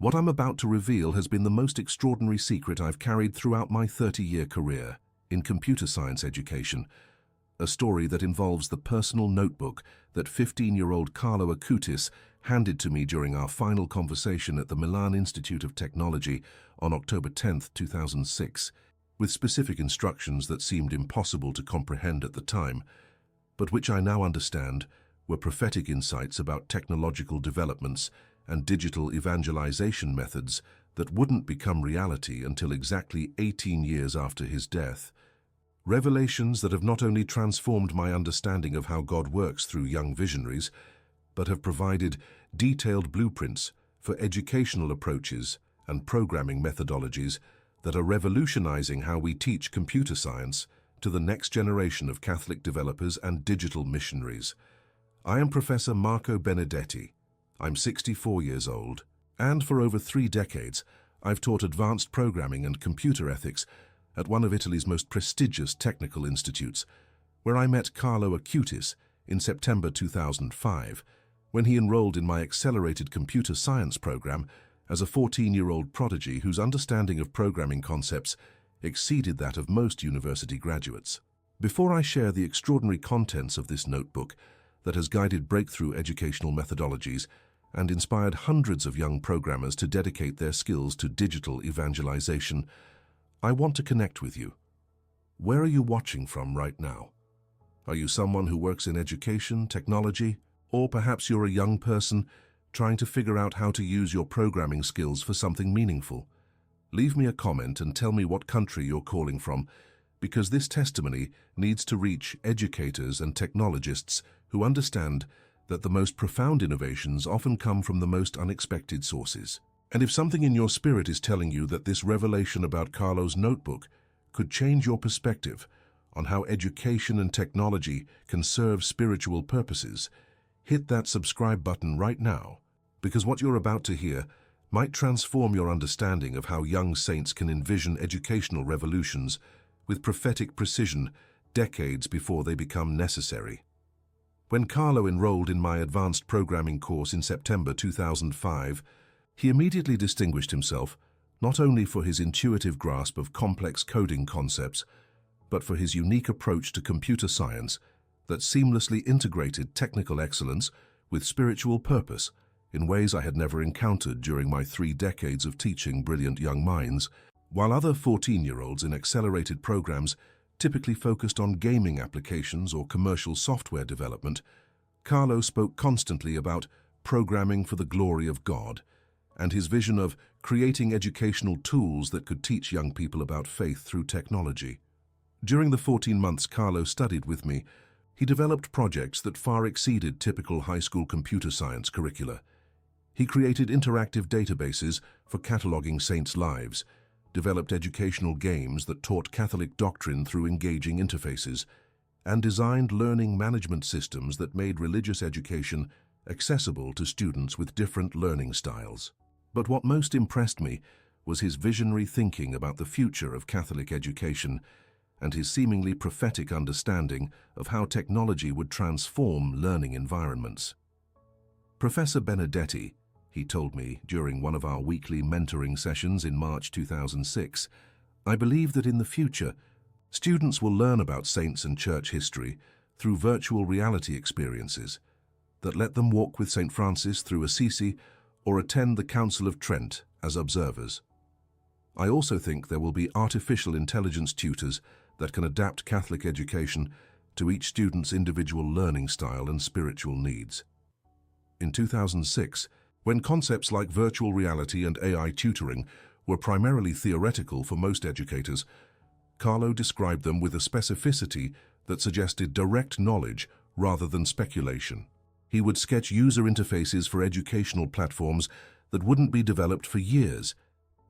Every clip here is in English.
What I'm about to reveal has been the most extraordinary secret I've carried throughout my 30-year career in computer science education, a story that involves the personal notebook that 15-year-old Carlo Acutis handed to me during our final conversation at the Milan Institute of Technology on October 10, 2006, with specific instructions that seemed impossible to comprehend at the time, but which I now understand were prophetic insights about technological developments and digital evangelization methods that wouldn't become reality until exactly 18 years after his death. Revelations that have not only transformed my understanding of how God works through young visionaries, but have provided detailed blueprints for educational approaches and programming methodologies that are revolutionizing how we teach computer science to the next generation of Catholic developers and digital missionaries. I am Professor Marco Benedetti. I'm 64 years old, and for over 3 decades, I've taught advanced programming and computer ethics at one of Italy's most prestigious technical institutes, where I met Carlo Acutis in September 2005, when he enrolled in my accelerated computer science program as a 14-year-old prodigy whose understanding of programming concepts exceeded that of most university graduates. Before I share the extraordinary contents of this notebook that has guided breakthrough educational methodologies and inspired hundreds of young programmers to dedicate their skills to digital evangelization, I want to connect with you. Where are you watching from right now? Are you someone who works in education, technology, or perhaps you're a young person trying to figure out how to use your programming skills for something meaningful? Leave me a comment and tell me what country you're calling from, because this testimony needs to reach educators and technologists who understand that the most profound innovations often come from the most unexpected sources. And if something in your spirit is telling you that this revelation about Carlo's notebook could change your perspective on how education and technology can serve spiritual purposes, hit that subscribe button right now, because what you're about to hear might transform your understanding of how young saints can envision educational revolutions with prophetic precision decades before they become necessary. When Carlo enrolled in my advanced programming course in September 2005, he immediately distinguished himself not only for his intuitive grasp of complex coding concepts, but for his unique approach to computer science that seamlessly integrated technical excellence with spiritual purpose in ways I had never encountered during my 3 decades of teaching brilliant young minds. While other 14-year-olds in accelerated programs typically focused on gaming applications or commercial software development, Carlo spoke constantly about programming for the glory of God and his vision of creating educational tools that could teach young people about faith through technology. During the 14 months Carlo studied with me, he developed projects that far exceeded typical high school computer science curricula. He created interactive databases for cataloging saints' lives, developed educational games that taught Catholic doctrine through engaging interfaces, and designed learning management systems that made religious education accessible to students with different learning styles. But what most impressed me was his visionary thinking about the future of Catholic education and his seemingly prophetic understanding of how technology would transform learning environments. Professor Benedetti, he told me during one of our weekly mentoring sessions in March 2006, I believe that in the future, students will learn about saints and church history through virtual reality experiences that let them walk with St. Francis through Assisi or attend the Council of Trent as observers. I also think there will be artificial intelligence tutors that can adapt Catholic education to each student's individual learning style and spiritual needs. In 2006, when concepts like virtual reality and AI tutoring were primarily theoretical for most educators, Carlo described them with a specificity that suggested direct knowledge rather than speculation. He would sketch user interfaces for educational platforms that wouldn't be developed for years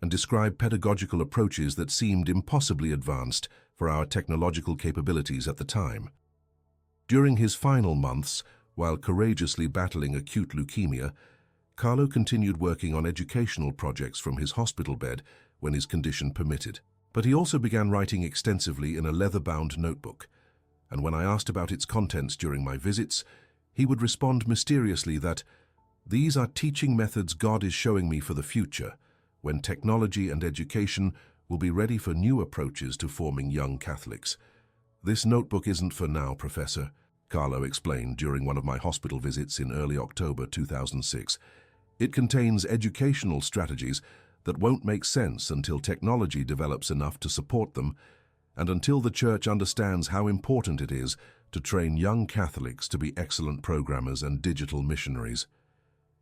and describe pedagogical approaches that seemed impossibly advanced for our technological capabilities at the time. During his final months, while courageously battling acute leukemia, Carlo continued working on educational projects from his hospital bed when his condition permitted. But he also began writing extensively in a leather-bound notebook, and when I asked about its contents during my visits, he would respond mysteriously that, These are teaching methods God is showing me for the future, when technology and education will be ready for new approaches to forming young Catholics. This notebook isn't for now, Professor, Carlo explained during one of my hospital visits in early October 2006. It contains educational strategies that won't make sense until technology develops enough to support them, and until the Church understands how important it is to train young Catholics to be excellent programmers and digital missionaries.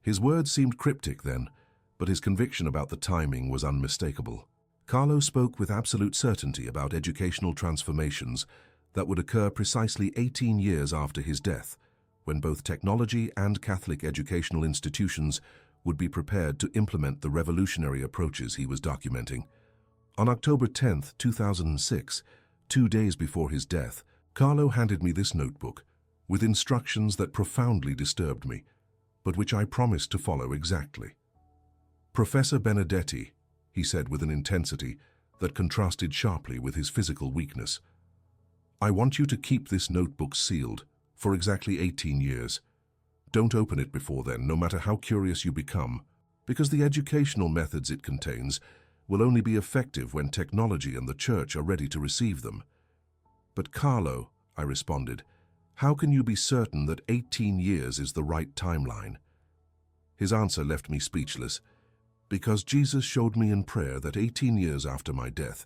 His words seemed cryptic then, but his conviction about the timing was unmistakable. Carlo spoke with absolute certainty about educational transformations that would occur precisely 18 years after his death, when both technology and Catholic educational institutions would be prepared to implement the revolutionary approaches he was documenting. On October 10, 2006, 2 days before his death, Carlo handed me this notebook with instructions that profoundly disturbed me, but which I promised to follow exactly. "Professor Benedetti," he said with an intensity that contrasted sharply with his physical weakness, "I want you to keep this notebook sealed for exactly 18 years. Don't open it before then, no matter how curious you become, because the educational methods it contains will only be effective when technology and the Church are ready to receive them." "But Carlo," I responded, "how can you be certain that 18 years is the right timeline?" His answer left me speechless. "Because Jesus showed me in prayer that 18 years after my death,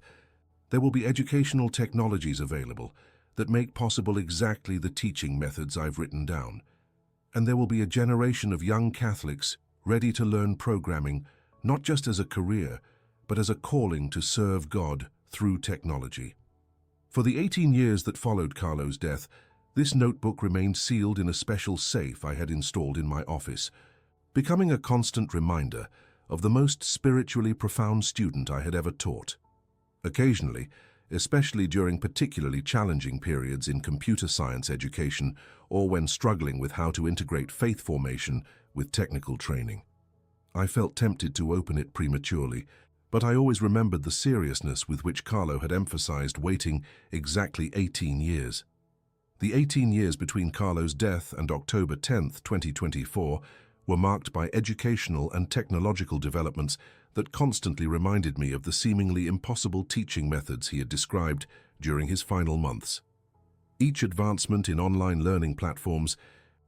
there will be educational technologies available that make possible exactly the teaching methods I've written down. And there will be a generation of young Catholics ready to learn programming, not just as a career, but as a calling to serve God through technology." For the 18 years that followed Carlo's death, this notebook remained sealed in a special safe I had installed in my office, becoming a constant reminder of the most spiritually profound student I had ever taught. Occasionally, especially during particularly challenging periods in computer science education or when struggling with how to integrate faith formation with technical training, I felt tempted to open it prematurely, but I always remembered the seriousness with which Carlo had emphasized waiting exactly 18 years. The 18 years between Carlo's death and October 10, 2024, were marked by educational and technological developments that constantly reminded me of the seemingly impossible teaching methods he had described during his final months. Each advancement in online learning platforms,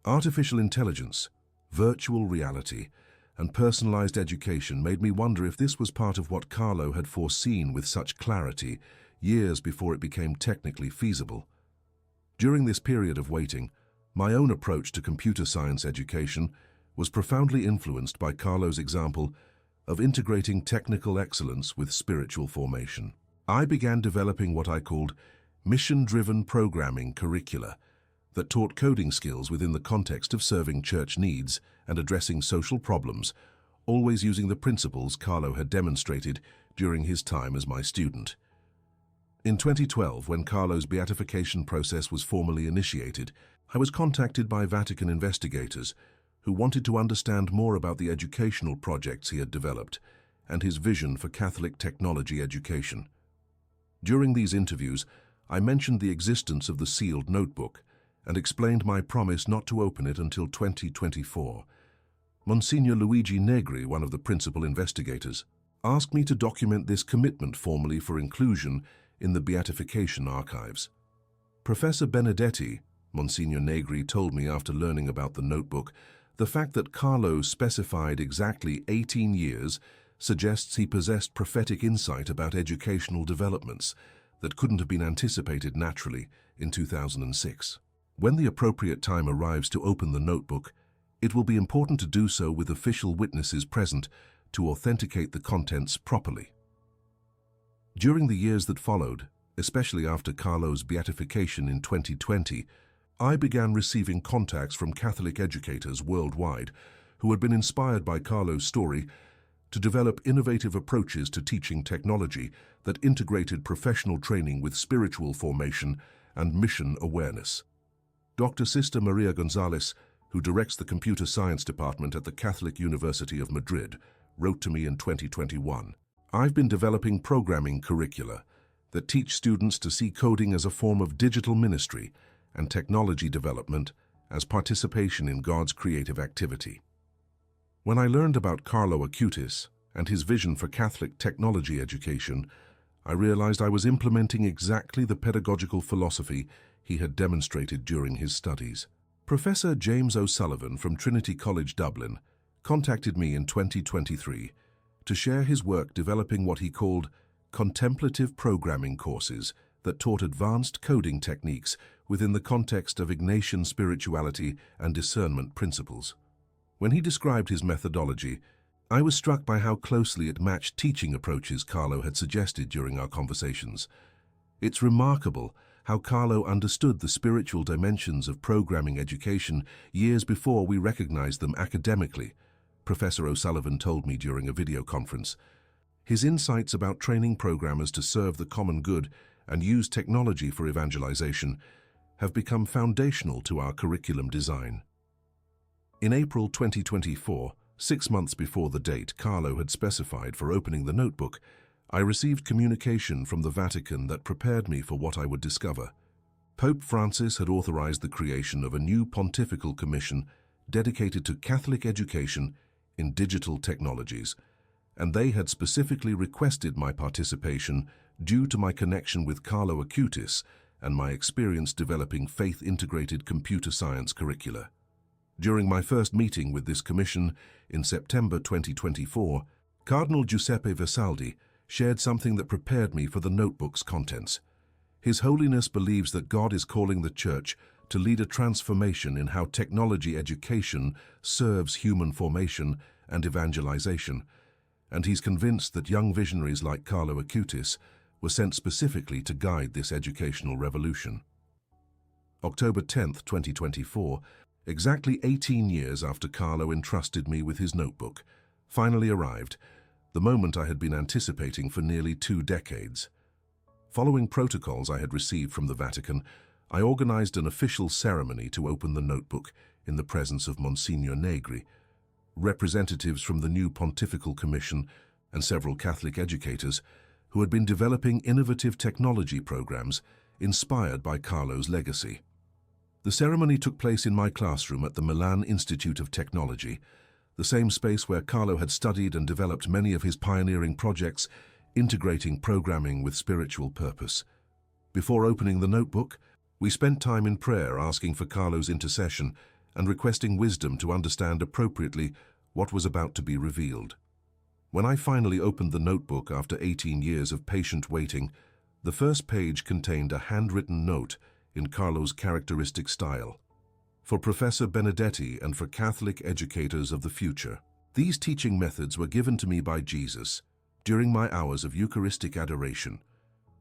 artificial intelligence, virtual reality, and personalized education made me wonder if this was part of what Carlo had foreseen with such clarity years before it became technically feasible. During this period of waiting, my own approach to computer science education was profoundly influenced by Carlo's example of integrating technical excellence with spiritual formation. I began developing what I called mission-driven programming curricula that taught coding skills within the context of serving church needs and addressing social problems, always using the principles Carlo had demonstrated during his time as my student. In 2012, when Carlo's beatification process was formally initiated, I was contacted by Vatican investigators who wanted to understand more about the educational projects he had developed and his vision for Catholic technology education. During these interviews, I mentioned the existence of the sealed notebook and explained my promise not to open it until 2024. Monsignor Luigi Negri, one of the principal investigators, asked me to document this commitment formally for inclusion in the beatification archives. "Professor Benedetti," Monsignor Negri told me after learning about the notebook, "the fact that Carlo specified exactly 18 years suggests he possessed prophetic insight about educational developments that couldn't have been anticipated naturally in 2006. When the appropriate time arrives to open the notebook, it will be important to do so with official witnesses present to authenticate the contents properly." During the years that followed, especially after Carlo's beatification in 2020, I began receiving contacts from Catholic educators worldwide who had been inspired by Carlo's story to develop innovative approaches to teaching technology that integrated professional training with spiritual formation and mission awareness. Dr. Sister Maria Gonzalez, who directs the Computer Science Department at the Catholic University of Madrid, wrote to me in 2021, "I've been developing programming curricula that teach students to see coding as a form of digital ministry and technology development as participation in God's creative activity." When I learned about Carlo Acutis and his vision for Catholic technology education, I realized I was implementing exactly the pedagogical philosophy he had demonstrated during his studies. Professor James O'Sullivan from Trinity College Dublin contacted me in 2023 to share his work developing what he called contemplative programming courses that taught advanced coding techniques within the context of Ignatian spirituality and discernment principles. When he described his methodology, I was struck by how closely it matched teaching approaches Carlo had suggested during our conversations. It's remarkable how Carlo understood the spiritual dimensions of programming education years before we recognized them academically, Professor O'Sullivan told me during a video conference. His insights about training programmers to serve the common good and use technology for evangelization have become foundational to our curriculum design. In April 2024, 6 months before the date Carlo had specified for opening the notebook, I received communication from the Vatican that prepared me for what I would discover. Pope Francis had authorized the creation of a new pontifical commission dedicated to Catholic education in digital technologies, and they had specifically requested my participation due to my connection with Carlo Acutis and my experience developing faith-integrated computer science curricula. During my first meeting with this commission in September 2024, Cardinal Giuseppe Versaldi shared something that prepared me for the notebook's contents. His Holiness believes that God is calling the Church to lead a transformation in how technology education serves human formation and evangelization, and he's convinced that young visionaries like Carlo Acutis were sent specifically to guide this educational revolution. October 10, 2024, exactly 18 years after Carlo entrusted me with his notebook, finally arrived, the moment I had been anticipating for nearly 2 decades. Following protocols I had received from the Vatican, I organized an official ceremony to open the notebook in the presence of Monsignor Negri, representatives from the new Pontifical Commission, and several Catholic educators who had been developing innovative technology programs inspired by Carlo's legacy. The ceremony took place in my classroom at the Milan Institute of Technology, the same space where Carlo had studied and developed many of his pioneering projects, integrating programming with spiritual purpose. Before opening the notebook, we spent time in prayer asking for Carlo's intercession and requesting wisdom to understand appropriately what was about to be revealed. When I finally opened the notebook after 18 years of patient waiting, the first page contained a handwritten note in Carlo's characteristic style. For Professor Benedetti and for Catholic educators of the future. These teaching methods were given to me by Jesus during my hours of Eucharistic adoration.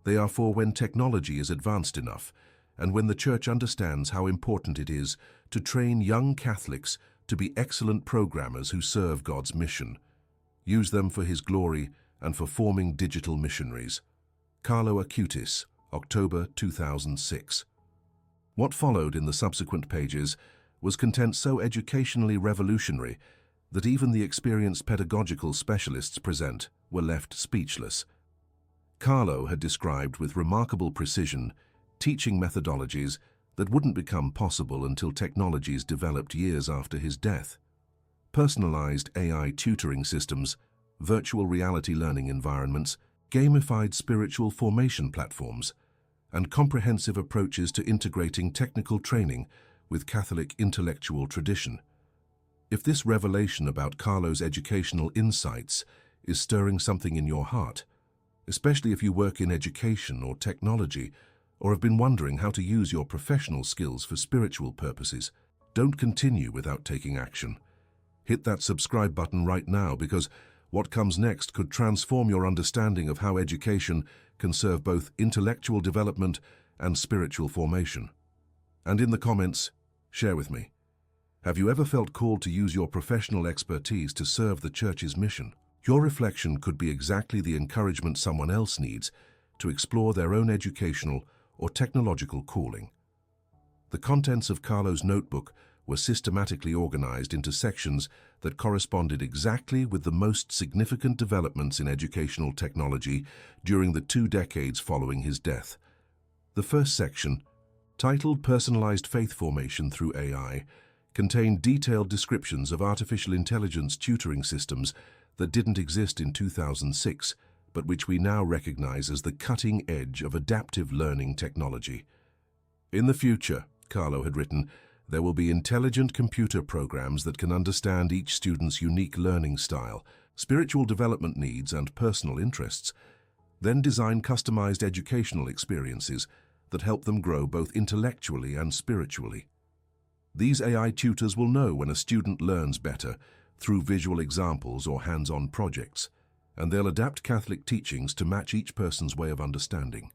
They are for when technology is advanced enough and when the Church understands how important it is to train young Catholics to be excellent programmers who serve God's mission. Use them for His glory and for forming digital missionaries. Carlo Acutis, October 2006. What followed in the subsequent pages was content so educationally revolutionary that even the experienced pedagogical specialists present were left speechless. Carlo had described with remarkable precision teaching methodologies that wouldn't become possible until technologies developed years after his death. Personalized AI tutoring systems, virtual reality learning environments, gamified spiritual formation platforms, and comprehensive approaches to integrating technical training with Catholic intellectual tradition. If this revelation about Carlo's educational insights is stirring something in your heart, especially if you work in education or technology, or have been wondering how to use your professional skills for spiritual purposes, don't continue without taking action. Hit that subscribe button right now, because what comes next could transform your understanding of how education can serve both intellectual development and spiritual formation. And in the comments, share with me. Have you ever felt called to use your professional expertise to serve the Church's mission? Your reflection could be exactly the encouragement someone else needs to explore their own educational or technological calling. The contents of Carlo's notebook were systematically organized into sections that corresponded exactly with the most significant developments in educational technology during the 2 decades following his death. The first section, titled Personalized Faith Formation Through AI, contained detailed descriptions of artificial intelligence tutoring systems that didn't exist in 2006, but which we now recognize as the cutting edge of adaptive learning technology. In the future, Carlo had written, there will be intelligent computer programs that can understand each student's unique learning style, spiritual development needs, and personal interests, then design customized educational experiences that help them grow both intellectually and spiritually. These AI tutors will know when a student learns better through visual examples or hands-on projects, and they'll adapt Catholic teachings to match each person's way of understanding.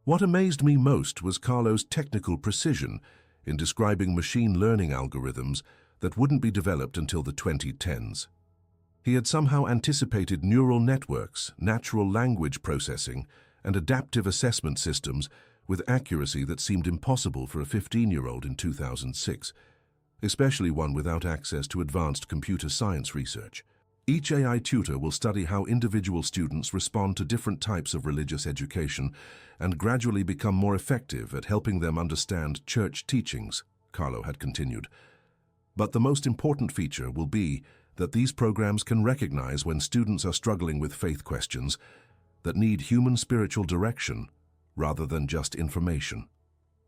What amazed me most was Carlo's technical precision in describing machine learning algorithms that wouldn't be developed until the 2010s. He had somehow anticipated neural networks, natural language processing, and adaptive assessment systems with accuracy that seemed impossible for a 15-year-old in 2006, especially one without access to advanced computer science research. Each AI tutor will study how individual students respond to different types of religious education and gradually become more effective at helping them understand church teachings, Carlo had continued. But the most important feature will be that these programs can recognize when students are struggling with faith questions that need human spiritual direction rather than just information.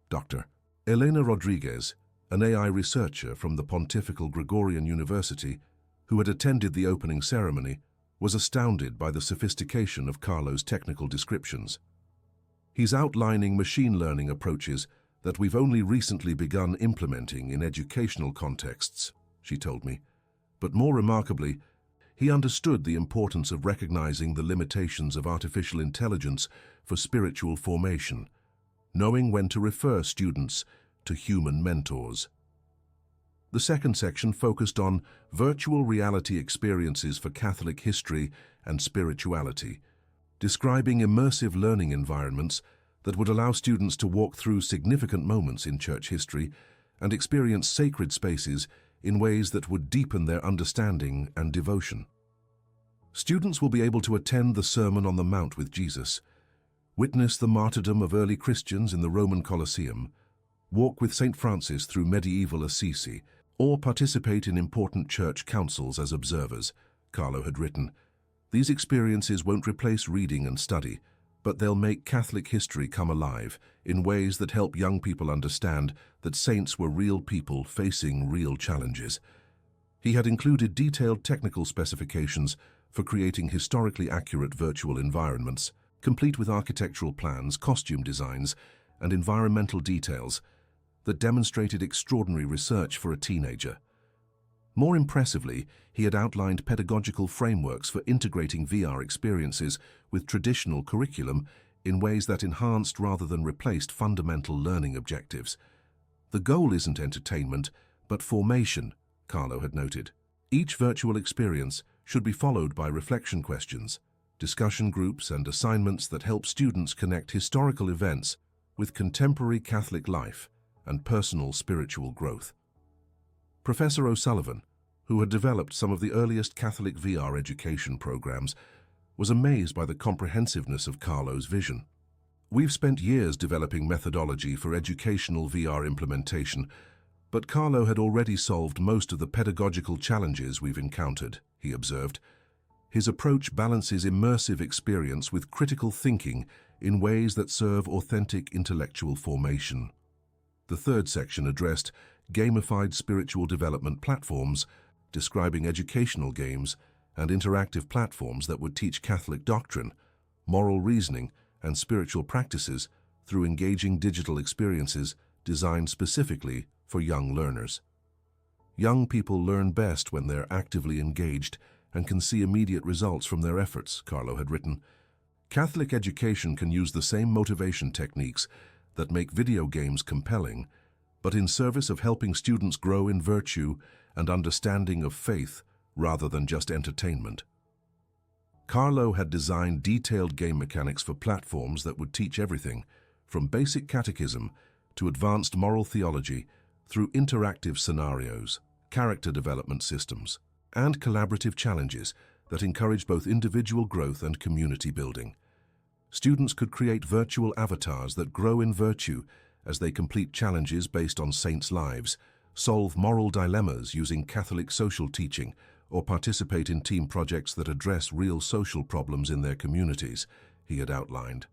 Dr. Elena Rodriguez, an AI researcher from the Pontifical Gregorian University, who had attended the opening ceremony, was astounded by the sophistication of Carlo's technical descriptions. He's outlining machine learning approaches that we've only recently begun implementing in educational contexts, she told me. But more remarkably, he understood the importance of recognizing the limitations of artificial intelligence for spiritual formation, knowing when to refer students to human mentors. The second section focused on virtual reality experiences for Catholic history and spirituality, describing immersive learning environments that would allow students to walk through significant moments in church history and experience sacred spaces in ways that would deepen their understanding and devotion. Students will be able to attend the Sermon on the Mount with Jesus, witness the martyrdom of early Christians in the Roman Colosseum, walk with St. Francis through medieval Assisi, or participate in important church councils as observers, Carlo had written. These experiences won't replace reading and study, but they'll make Catholic history come alive in ways that help young people understand that saints were real people facing real challenges. He had included detailed technical specifications for creating historically accurate virtual environments, complete with architectural plans, costume designs, and environmental details that demonstrated extraordinary research for a teenager. More impressively, he had outlined pedagogical frameworks for integrating VR experiences with traditional curriculum in ways that enhanced rather than replaced fundamental learning objectives. The goal isn't entertainment, but formation, Carlo had noted. Each virtual experience should be followed by reflection questions, discussion groups, and assignments that help students connect historical events with contemporary Catholic life and personal spiritual growth. Professor O'Sullivan, who had developed some of the earliest Catholic VR education programs, was amazed by the comprehensiveness of Carlo's vision. We've spent years developing methodology for educational VR implementation, but Carlo had already solved most of the pedagogical challenges we've encountered, he observed. His approach balances immersive experience with critical thinking in ways that serve authentic intellectual formation. The third section addressed gamified spiritual development platforms, describing educational games and interactive platforms that would teach Catholic doctrine, moral reasoning, and spiritual practices through engaging digital experiences designed specifically for young learners. Young people learn best when they're actively engaged and can see immediate results from their efforts, Carlo had written. Catholic education can use the same motivation techniques that make video games compelling, but in service of helping students grow in virtue and understanding of faith rather than just entertainment. Carlo had designed detailed game mechanics for platforms that would teach everything, from basic catechism to advanced moral theology, through interactive scenarios, character development systems, and collaborative challenges that encourage both individual growth and community building. Students could create virtual avatars that grow in virtue as they complete challenges based on saints' lives, solve moral dilemmas using Catholic social teaching, or participate in team projects that address real social problems in their communities, he had outlined.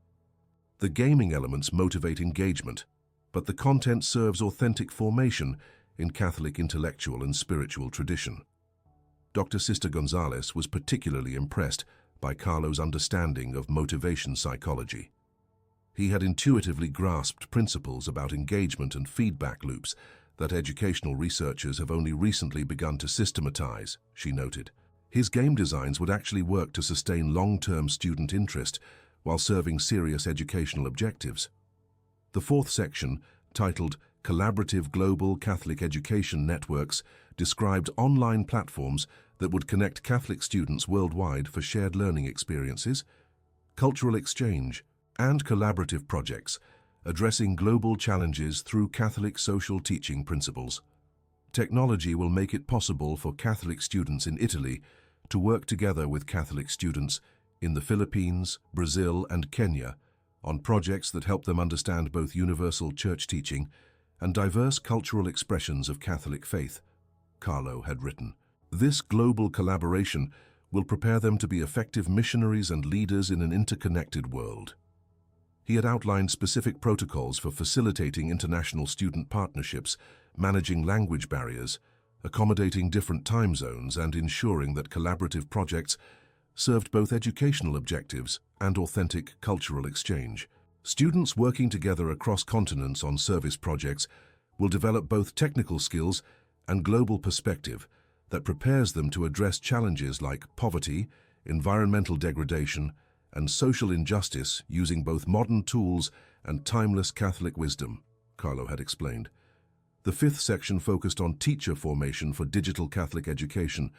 The gaming elements motivate engagement, but the content serves authentic formation in Catholic intellectual and spiritual tradition. Dr. Sister Gonzalez was particularly impressed by Carlo's understanding of motivation psychology. He had intuitively grasped principles about engagement and feedback loops that educational researchers have only recently begun to systematize, she noted. His game designs would actually work to sustain long-term student interest while serving serious educational objectives. The fourth section, titled Collaborative Global Catholic Education Networks, described online platforms that would connect Catholic students worldwide for shared learning experiences, cultural exchange, and collaborative projects, addressing global challenges through Catholic social teaching principles. Technology will make it possible for Catholic students in Italy to work together with Catholic students in the Philippines, Brazil, and Kenya on projects that help them understand both universal church teaching and diverse cultural expressions of Catholic faith, Carlo had written. This global collaboration will prepare them to be effective missionaries and leaders in an interconnected world. He had outlined specific protocols for facilitating international student partnerships, managing language barriers, accommodating different time zones, and ensuring that collaborative projects served both educational objectives and authentic cultural exchange. Students working together across continents on service projects will develop both technical skills and global perspective that prepares them to address challenges like poverty, environmental degradation, and social injustice using both modern tools and timeless Catholic wisdom, Carlo had explained. The fifth section focused on teacher formation for digital Catholic education,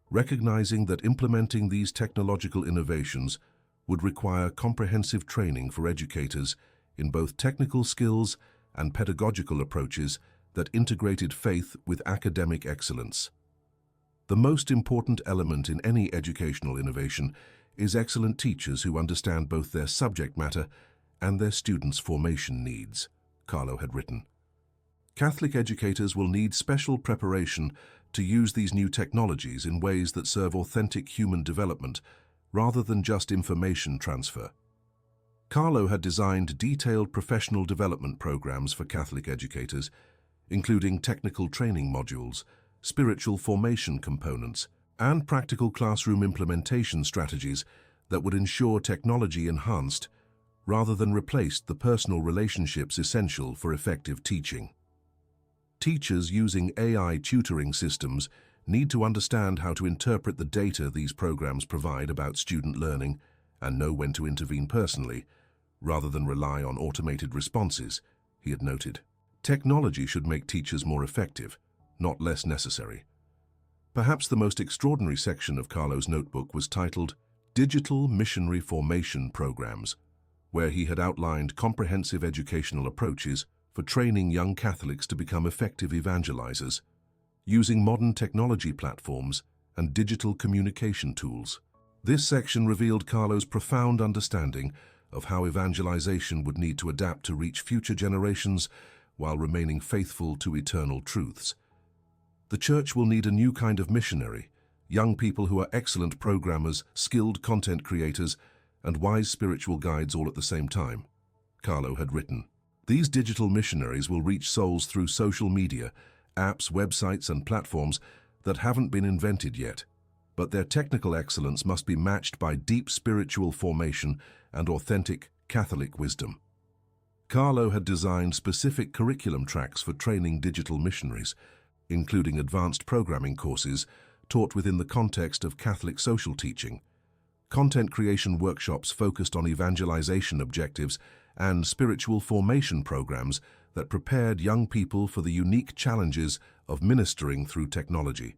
recognizing that implementing these technological innovations would require comprehensive training for educators in both technical skills and pedagogical approaches that integrated faith with academic excellence. The most important element in any educational innovation is excellent teachers who understand both their subject matter and their students' formation needs, Carlo had written. Catholic educators will need special preparation to use these new technologies in ways that serve authentic human development rather than just information transfer. Carlo had designed detailed professional development programs for Catholic educators, including technical training modules, spiritual formation components, and practical classroom implementation strategies that would ensure technology enhanced rather than replaced the personal relationships essential for effective teaching. Teachers using AI tutoring systems need to understand how to interpret the data these programs provide about student learning and know when to intervene personally, rather than rely on automated responses, he had noted. Technology should make teachers more effective, not less necessary. Perhaps the most extraordinary section of Carlo's notebook was titled Digital Missionary Formation Programs, where he had outlined comprehensive educational approaches for training young Catholics to become effective evangelizers, using modern technology platforms and digital communication tools. This section revealed Carlo's profound understanding of how evangelization would need to adapt to reach future generations while remaining faithful to eternal truths. The Church will need a new kind of missionary, young people who are excellent programmers, skilled content creators, and wise spiritual guides all at the same time, Carlo had written. These digital missionaries will reach souls through social media, apps, websites, and platforms that haven't been invented yet, but their technical excellence must be matched by deep spiritual formation and authentic Catholic wisdom. Carlo had designed specific curriculum tracks for training digital missionaries, including advanced programming courses taught within the context of Catholic social teaching, content creation workshops focused on evangelization objectives, and spiritual formation programs that prepared young people for the unique challenges of ministering through technology.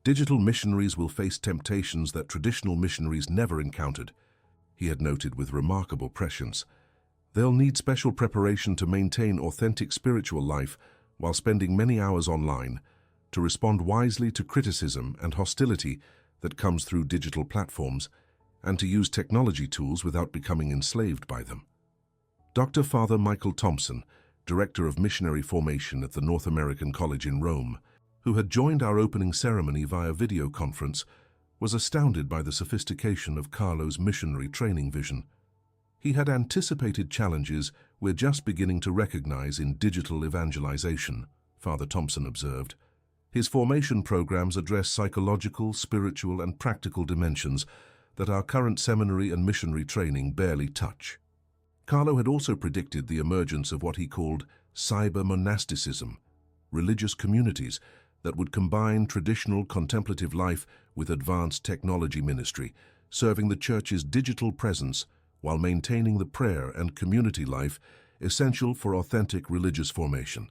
Digital missionaries will face temptations that traditional missionaries never encountered, he had noted with remarkable prescience. They'll need special preparation to maintain authentic spiritual life while spending many hours online, to respond wisely to criticism and hostility that comes through digital platforms, and to use technology tools without becoming enslaved by them. Dr. Father Michael Thompson, director of missionary formation at the North American College in Rome, who had joined our opening ceremony via video conference, was astounded by the sophistication of Carlo's missionary training vision. He had anticipated challenges we're just beginning to recognize in digital evangelization, Father Thompson observed. His formation programs address psychological, spiritual, and practical dimensions that our current seminary and missionary training barely touch. Carlo had also predicted the emergence of what he called cyber-monasticism, religious communities that would combine traditional contemplative life with advanced technology ministry, serving the Church's digital presence while maintaining the prayer and community life essential for authentic religious formation.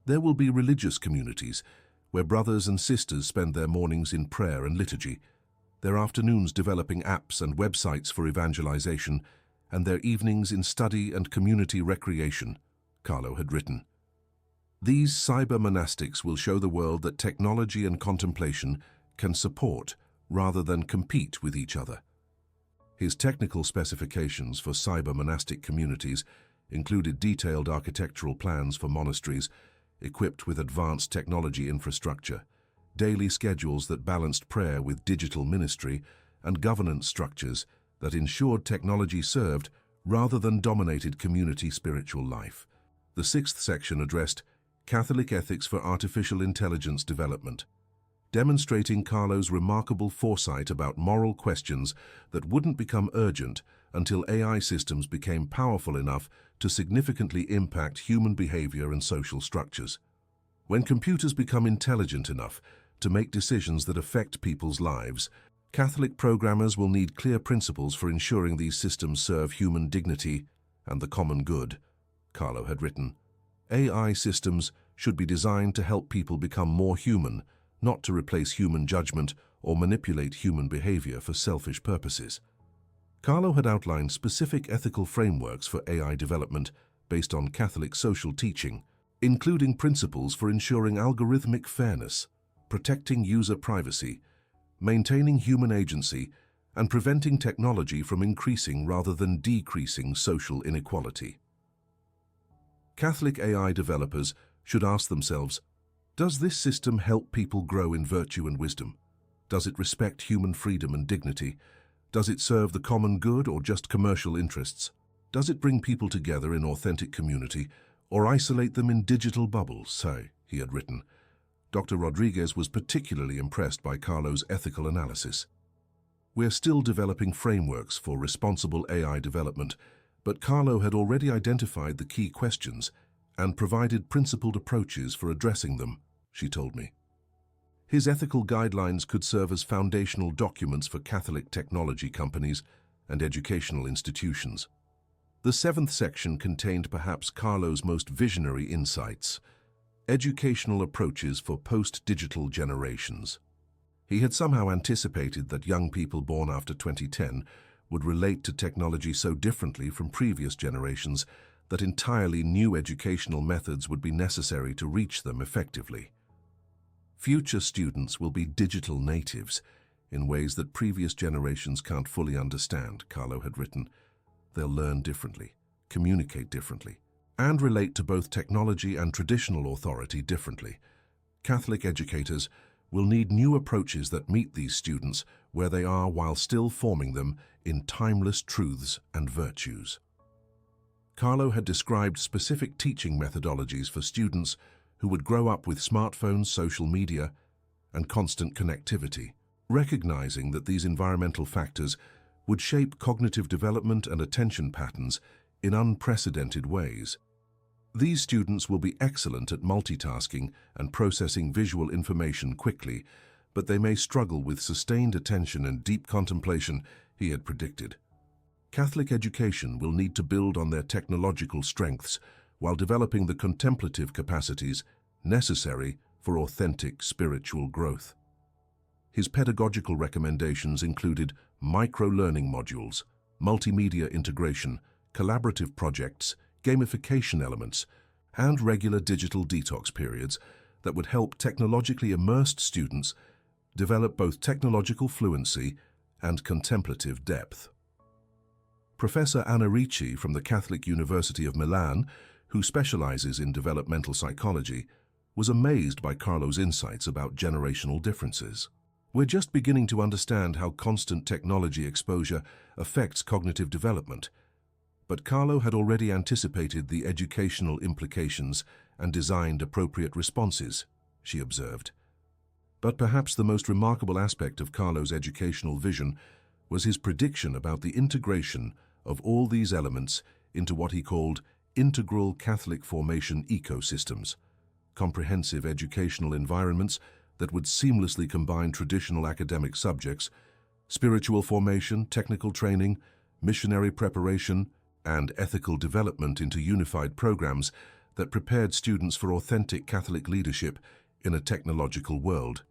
There will be religious communities where brothers and sisters spend their mornings in prayer and liturgy, their afternoons developing apps and websites for evangelization, and their evenings in study and community recreation, Carlo had written. These cyber-monastics will show the world that technology and contemplation can support rather than compete with each other. His technical specifications for cyber-monastic communities included detailed architectural plans for monasteries equipped with advanced technology infrastructure, daily schedules that balanced prayer with digital ministry, and governance structures that ensured technology served rather than dominated community spiritual life. The sixth section addressed Catholic ethics for artificial intelligence development, demonstrating Carlo's remarkable foresight about moral questions that wouldn't become urgent until AI systems became powerful enough to significantly impact human behavior and social structures. When computers become intelligent enough to make decisions that affect people's lives, Catholic programmers will need clear principles for ensuring these systems serve human dignity and the common good, Carlo had written. AI systems should be designed to help people become more human, not to replace human judgment or manipulate human behavior for selfish purposes. Carlo had outlined specific ethical frameworks for AI development based on Catholic social teaching, including principles for ensuring algorithmic fairness, protecting user privacy, maintaining human agency, and preventing technology from increasing rather than decreasing social inequality. Catholic AI developers should ask themselves, does this system help people grow in virtue and wisdom? Does it respect human freedom and dignity? Does it serve the common good or just commercial interests? Does it bring people together in authentic community or isolate them in digital bubbles, he had written. Dr. Rodriguez was particularly impressed by Carlo's ethical analysis. We're still developing frameworks for responsible AI development, but Carlo had already identified the key questions and provided principled approaches for addressing them, she told me. His ethical guidelines could serve as foundational documents for Catholic technology companies and educational institutions. The seventh section contained perhaps Carlo's most visionary insights, educational approaches for post-digital generations. He had somehow anticipated that young people born after 2010 would relate to technology so differently from previous generations that entirely new educational methods would be necessary to reach them effectively. Future students will be digital natives in ways that previous generations can't fully understand, Carlo had written. They'll learn differently, communicate differently, and relate to both technology and traditional authority differently. Catholic educators will need new approaches that meet these students where they are while still forming them in timeless truths and virtues. Carlo had described specific teaching methodologies for students who would grow up with smartphones, social media, and constant connectivity, recognizing that these environmental factors would shape cognitive development and attention patterns in unprecedented ways. These students will be excellent at multitasking and processing visual information quickly, but they may struggle with sustained attention and deep contemplation, he had predicted. Catholic education will need to build on their technological strengths while developing the contemplative capacities necessary for authentic spiritual growth. His pedagogical recommendations included micro-learning modules, multimedia integration, collaborative projects, gamification elements, and regular digital detox periods that would help technologically immersed students develop both technological fluency and contemplative depth. Professor Anna Ricci from the Catholic University of Milan, who specializes in developmental psychology, was amazed by Carlo's insights about generational differences. We're just beginning to understand how constant technology exposure affects cognitive development, but Carlo had already anticipated the educational implications and designed appropriate responses, she observed. But perhaps the most remarkable aspect of Carlo's educational vision was his prediction about the integration of all these elements into what he called integral Catholic formation ecosystems, comprehensive educational environments that would seamlessly combine traditional academic subjects, spiritual formation, technical training, missionary preparation, and ethical development into unified programs that prepared students for authentic Catholic leadership in a technological world.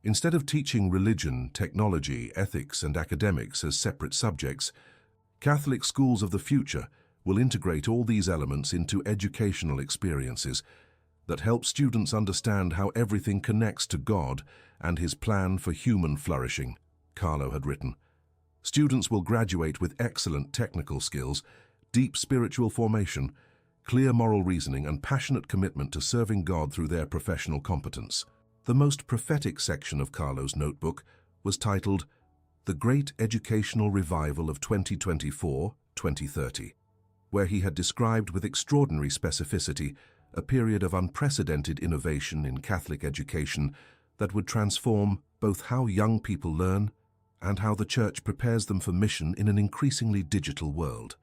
Instead of teaching religion, technology, ethics, and academics as separate subjects, Catholic schools of the future will integrate all these elements into educational experiences that help students understand how everything connects to God and His plan for human flourishing, Carlo had written. Students will graduate with excellent technical skills, deep spiritual formation, clear moral reasoning, and passionate commitment to serving God through their professional competence. The most prophetic section of Carlo's notebook was titled The Great Educational Revival of 2024-2030, where he had described with extraordinary specificity a period of unprecedented innovation in Catholic education that would transform both how young people learn and how the Church prepares them for mission in an increasingly digital world.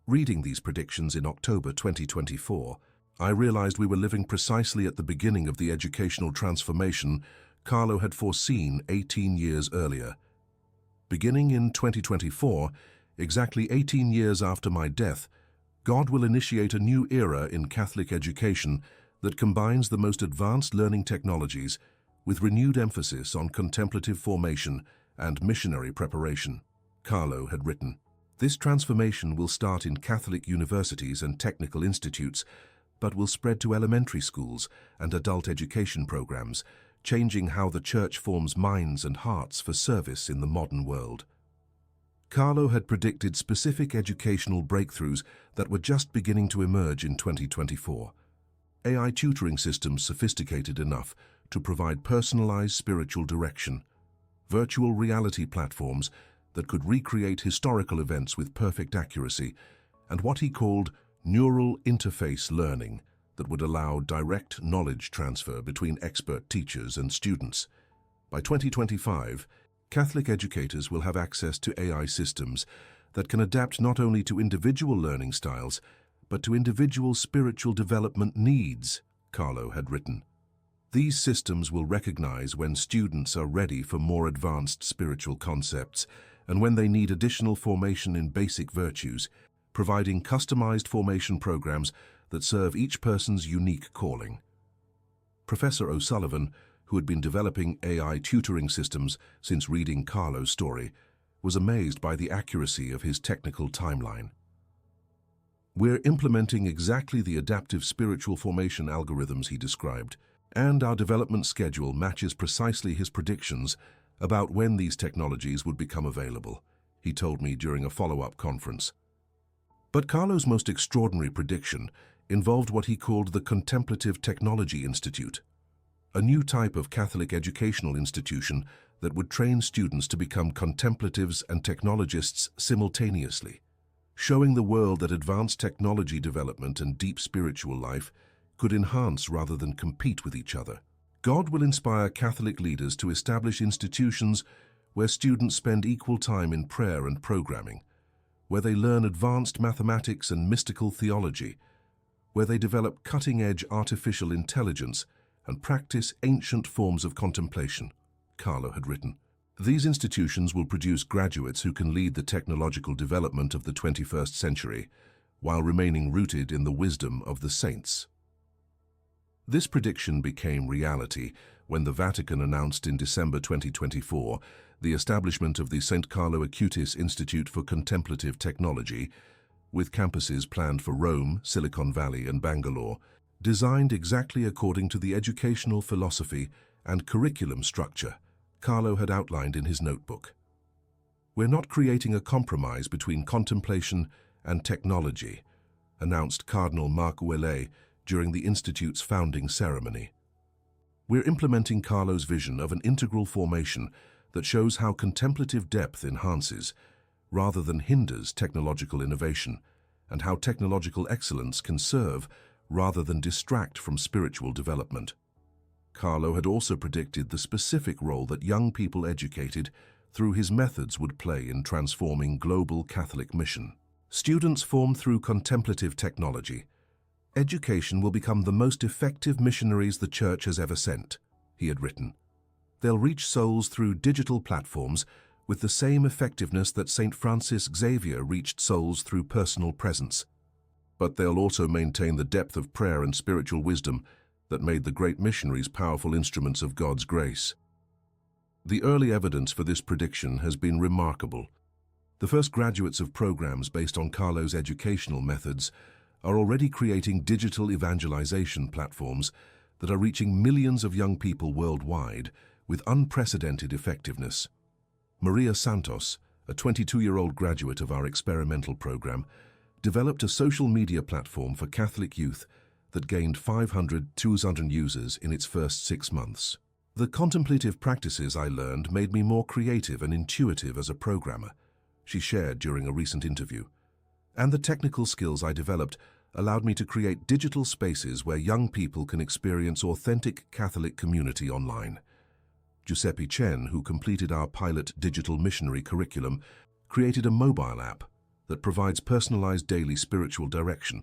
Reading these predictions in October 2024, I realized we were living precisely at the beginning of the educational transformation Carlo had foreseen 18 years earlier. Beginning in 2024, exactly 18 years after my death, God will initiate a new era in Catholic education that combines the most advanced learning technologies with renewed emphasis on contemplative formation and missionary preparation, Carlo had written. This transformation will start in Catholic universities and technical institutes, but will spread to elementary schools and adult education programs, changing how the Church forms minds and hearts for service in the modern world. Carlo had predicted specific educational breakthroughs that were just beginning to emerge in 2024. AI tutoring systems sophisticated enough to provide personalized spiritual direction, virtual reality platforms that could recreate historical events with perfect accuracy, and what he called neural interface learning that would allow direct knowledge transfer between expert teachers and students. By 2025, Catholic educators will have access to AI systems that can adapt not only to individual learning styles, but to individual spiritual development needs, Carlo had written. These systems will recognize when students are ready for more advanced spiritual concepts and when they need additional formation in basic virtues, providing customized formation programs that serve each person's unique calling. Professor O'Sullivan, who had been developing AI tutoring systems since reading Carlo's story, was amazed by the accuracy of his technical timeline. We're implementing exactly the adaptive spiritual formation algorithms he described, and our development schedule matches precisely his predictions about when these technologies would become available, he told me during a follow-up conference. But Carlo's most extraordinary prediction involved what he called the Contemplative Technology Institute, a new type of Catholic educational institution that would train students to become contemplatives and technologists simultaneously, showing the world that advanced technology development and deep spiritual life could enhance rather than compete with each other. God will inspire Catholic leaders to establish institutions where students spend equal time in prayer and programming, where they learn advanced mathematics and mystical theology, where they develop cutting-edge artificial intelligence and practice ancient forms of contemplation, Carlo had written. These institutions will produce graduates who can lead the technological development of the 21st century while remaining rooted in the wisdom of the saints. This prediction became reality when the Vatican announced in December 2024 the establishment of the St. Carlo Acutis Institute for Contemplative Technology, with campuses planned for Rome, Silicon Valley, and Bangalore, designed exactly according to the educational philosophy and curriculum structure Carlo had outlined in his notebook. We're not creating a compromise between contemplation and technology. announced Cardinal Marc Ouellet during the Institute's founding ceremony. We're implementing Carlo's vision of an integral formation that shows how contemplative depth enhances, rather than hinders, technological innovation, and how technological excellence can serve rather than distract from spiritual development. Carlo had also predicted the specific role that young people educated through his methods would play in transforming global Catholic mission. Students formed through contemplative technology. Education will become the most effective missionaries the Church has ever sent, he had written. They'll reach souls through digital platforms with the same effectiveness that St. Francis Xavier reached souls through personal presence. But they'll also maintain the depth of prayer and spiritual wisdom that made the great missionaries powerful instruments of God's grace. The early evidence for this prediction has been remarkable. The first graduates of programs based on Carlo's educational methods are already creating digital evangelization platforms that are reaching millions of young people worldwide with unprecedented effectiveness. Maria Santos, a 22-year-old graduate of our experimental program, developed a social media platform for Catholic youth that gained 500,000 users in its first 6 months. The contemplative practices I learned made me more creative and intuitive as a programmer, she shared during a recent interview. And the technical skills I developed allowed me to create digital spaces where young people can experience authentic Catholic community online. Giuseppe Chen, who completed our pilot digital missionary curriculum, created a mobile app that provides personalized daily spiritual direction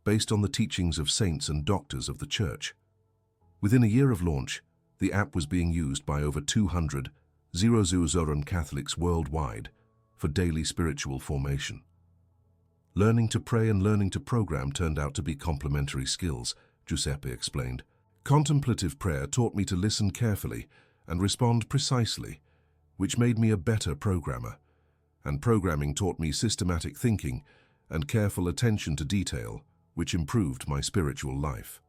based on the teachings of saints and doctors of the Church. Within a year of launch, the app was being used by over 200,000 Catholics worldwide for daily spiritual formation. Learning to pray and learning to program turned out to be complementary skills, Giuseppe explained. Contemplative prayer taught me to listen carefully and respond precisely, which made me a better programmer. And programming taught me systematic thinking and careful attention to detail, which improved my spiritual life.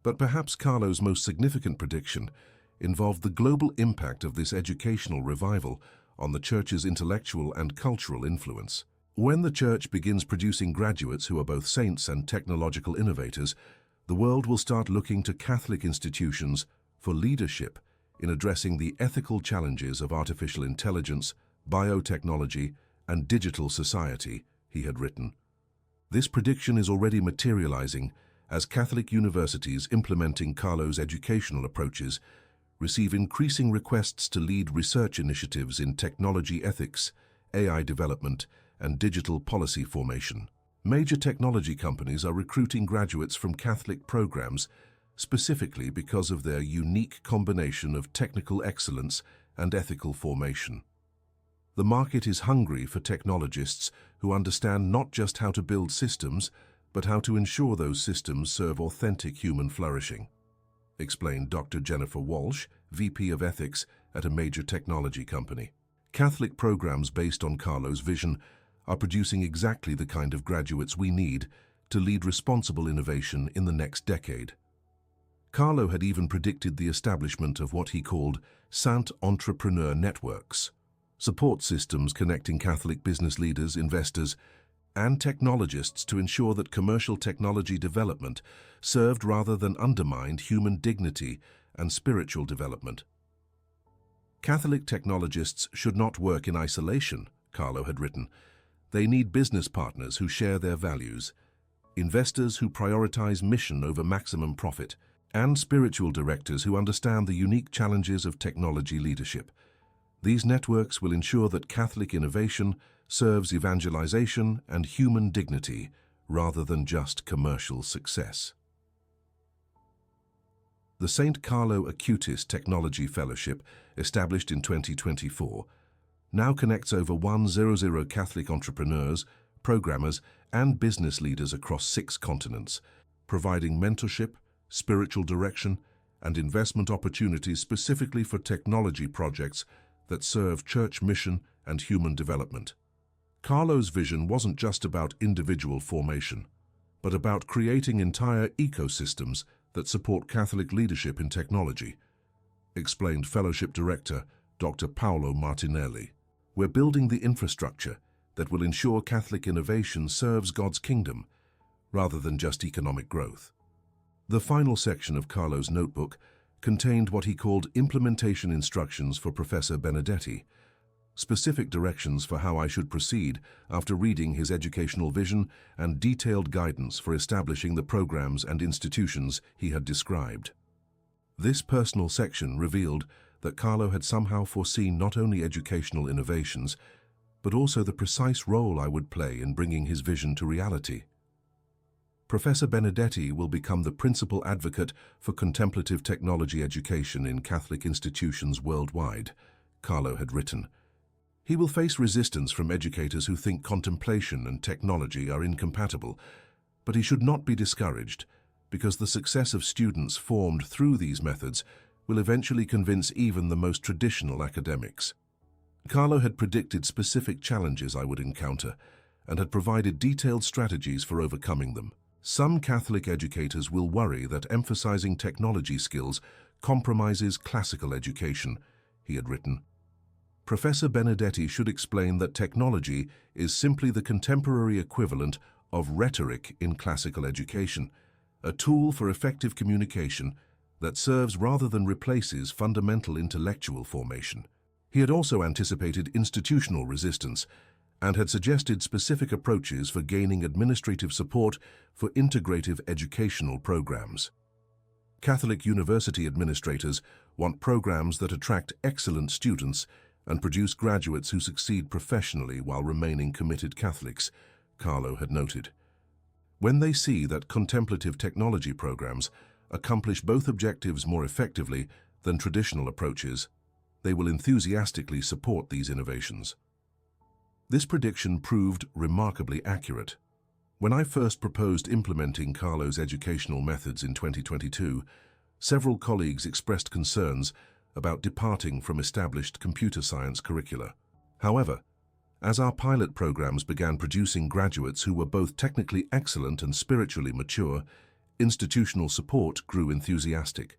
But perhaps Carlo's most significant prediction involved the global impact of this educational revival on the Church's intellectual and cultural influence. When the Church begins producing graduates who are both saints and technological innovators, the world will start looking to Catholic institutions for leadership in addressing the ethical challenges of artificial intelligence, biotechnology, and digital society, he had written. This prediction is already materializing as Catholic universities implementing Carlo's educational approaches receive increasing requests to lead research initiatives in technology ethics, AI development, and digital policy formation. Major technology companies are recruiting graduates from Catholic programs specifically because of their unique combination of technical excellence and ethical formation. The market is hungry for technologists who understand not just how to build systems, but how to ensure those systems serve authentic human flourishing, explained Dr. Jennifer Walsh, VP of Ethics at a major technology company. Catholic programs based on Carlo's vision are producing exactly the kind of graduates we need to lead responsible innovation in the next decade. Carlo had even predicted the establishment of what he called Saint Entrepreneur Networks, support systems connecting Catholic business leaders, investors, and technologists to ensure that commercial technology development served rather than undermined human dignity and spiritual development. Catholic technologists should not work in isolation, Carlo had written. They need business partners who share their values, investors who prioritize mission over maximum profit, and spiritual directors who understand the unique challenges of technology leadership. These networks will ensure that Catholic innovation serves evangelization and human dignity rather than just commercial success. The St. Carlo Acutis Technology Fellowship, established in 2024, now connects over 100 Catholic entrepreneurs, programmers, and business leaders across 6 continents, providing mentorship, spiritual direction, and investment opportunities specifically for technology projects that serve church mission and human development. Carlo's vision wasn't just about individual formation, but about creating entire ecosystems that support Catholic leadership in technology, explained Fellowship Director Dr. Paolo Martinelli. We're building the infrastructure, that will ensure Catholic innovation serves God's kingdom, rather than just economic growth. The final section of Carlo's notebook contained what he called implementation instructions for Professor Benedetti, specific directions for how I should proceed after reading his educational vision and detailed guidance for establishing the programs and institutions he had described. This personal section revealed that Carlo had somehow foreseen not only educational innovations, but also the precise role I would play in bringing his vision to reality. Professor Benedetti will become the principal advocate for contemplative technology education in Catholic institutions worldwide, Carlo had written. He will face resistance from educators who think contemplation and technology are incompatible, but he should not be discouraged, because the success of students formed through these methods will eventually convince even the most traditional academics. Carlo had predicted specific challenges I would encounter and had provided detailed strategies for overcoming them. Some Catholic educators will worry that emphasizing technology skills compromises classical education, he had written. Professor Benedetti should explain that technology is simply the contemporary equivalent of rhetoric in classical education, a tool for effective communication that serves rather than replaces fundamental intellectual formation. He had also anticipated institutional resistance and had suggested specific approaches for gaining administrative support for integrative educational programs. Catholic university administrators want programs that attract excellent students and produce graduates who succeed professionally while remaining committed Catholics, Carlo had noted. When they see that contemplative technology programs accomplish both objectives more effectively than traditional approaches, they will enthusiastically support these innovations. This prediction proved remarkably accurate. When I first proposed implementing Carlo's educational methods in 2022, several colleagues expressed concerns about departing from established computer science curricula. However, as our pilot programs began producing graduates who were both technically excellent and spiritually mature, institutional support grew enthusiastic.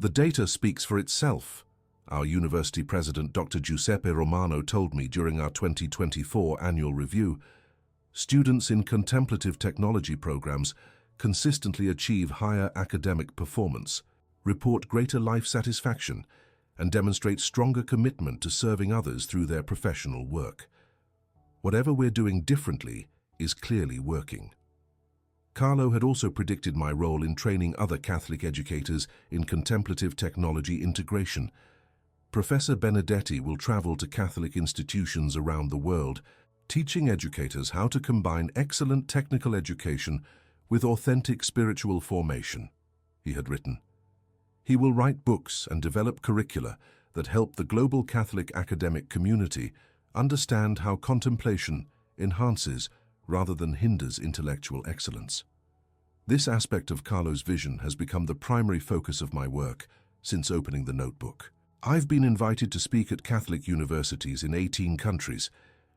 The data speaks for itself, our university president Dr. Giuseppe Romano told me during our 2024 annual review. Students in contemplative technology programs consistently achieve higher academic performance, report greater life satisfaction, and demonstrate stronger commitment to serving others through their professional work. Whatever we're doing differently is clearly working. Carlo had also predicted my role in training other Catholic educators in contemplative technology integration. Professor Benedetti will travel to Catholic institutions around the world, teaching educators how to combine excellent technical education with authentic spiritual formation, he had written. He will write books and develop curricula that help the global Catholic academic community understand how contemplation enhances rather than hinders intellectual excellence. This aspect of Carlo's vision has become the primary focus of my work since opening the notebook. I've been invited to speak at Catholic universities in 18 countries,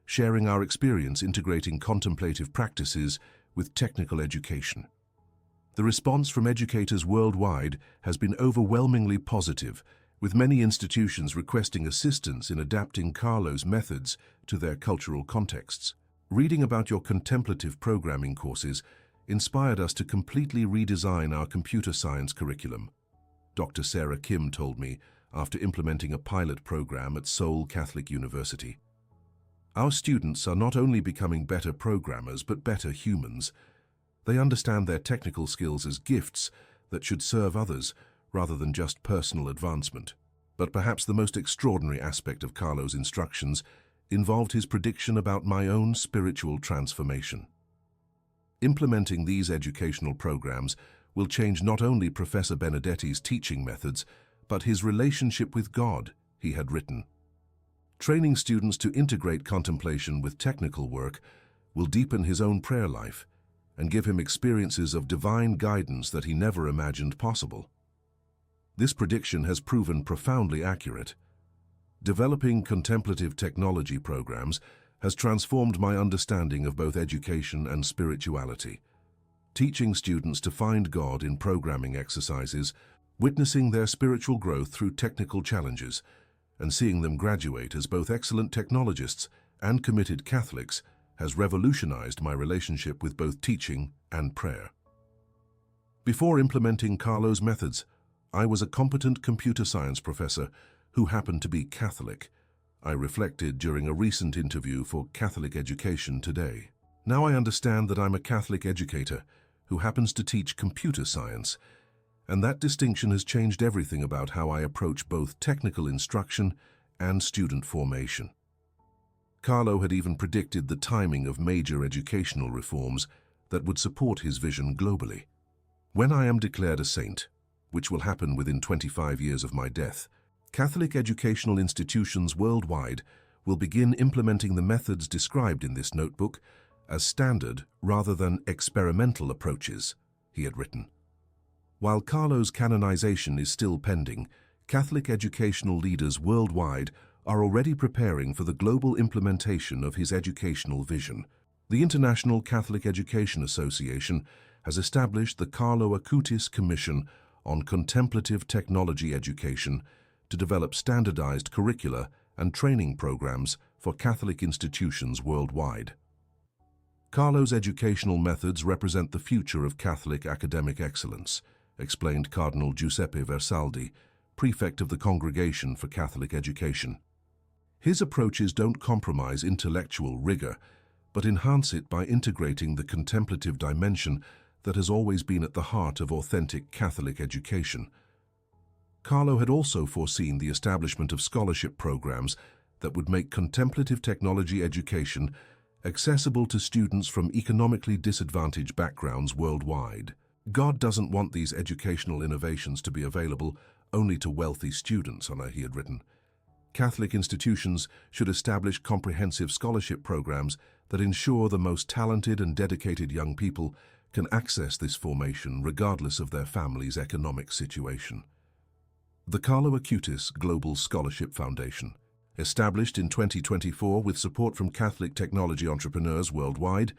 sharing our experience integrating contemplative practices with technical education. The response from educators worldwide has been overwhelmingly positive, with many institutions requesting assistance in adapting Carlo's methods to their cultural contexts. Reading about your contemplative programming courses inspired us to completely redesign our computer science curriculum, Dr. Sarah Kim told me after implementing a pilot program at Seoul Catholic University. Our students are not only becoming better programmers but better humans. They understand their technical skills as gifts that should serve others rather than just personal advancement. But perhaps the most extraordinary aspect of Carlo's instructions involved his prediction about my own spiritual transformation. Implementing these educational programs will change not only Professor Benedetti's teaching methods, but his relationship with God, he had written. Training students to integrate contemplation with technical work will deepen his own prayer life and give him experiences of divine guidance that he never imagined possible. This prediction has proven profoundly accurate. Developing contemplative technology programs has transformed my understanding of both education and spirituality. Teaching students to find God in programming exercises, witnessing their spiritual growth through technical challenges, and seeing them graduate as both excellent technologists and committed Catholics has revolutionized my relationship with both teaching and prayer. Before implementing Carlo's methods, I was a competent computer science professor who happened to be Catholic. I reflected during a recent interview for Catholic Education Today. Now I understand that I'm a Catholic educator who happens to teach computer science, and that distinction has changed everything about how I approach both technical instruction and student formation. Carlo had even predicted the timing of major educational reforms that would support his vision globally. When I am declared a saint, which will happen within 25 years of my death, Catholic educational institutions worldwide will begin implementing the methods described in this notebook as standard rather than experimental approaches, he had written. While Carlo's canonization is still pending, Catholic educational leaders worldwide are already preparing for the global implementation of his educational vision. The International Catholic Education Association has established the Carlo Acutis Commission on Contemplative Technology Education to develop standardized curricula and training programs for Catholic institutions worldwide. Carlo's educational methods represent the future of Catholic academic excellence, explained Cardinal Giuseppe Versaldi, prefect of the Congregation for Catholic Education. His approaches don't compromise intellectual rigor, but enhance it by integrating the contemplative dimension that has always been at the heart of authentic Catholic education. Carlo had also foreseen the establishment of scholarship programs that would make contemplative technology education accessible to students from economically disadvantaged backgrounds worldwide. God doesn't want these educational innovations to be available only to wealthy students, he had written. Catholic institutions should establish comprehensive scholarship programs that ensure the most talented and dedicated young people can access this formation regardless of their family's economic situation. The Carlo Acutis Global Scholarship Foundation, established in 2024 with support from Catholic technology entrepreneurs worldwide,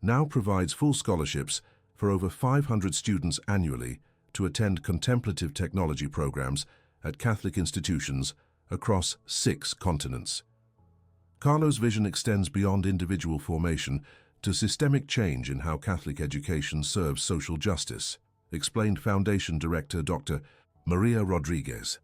now provides full scholarships for over 500 students annually to attend contemplative technology programs at Catholic institutions across 6 continents. Carlo's vision extends beyond individual formation to systemic change in how Catholic education serves social justice, explained Foundation Director Dr. Maria Rodriguez.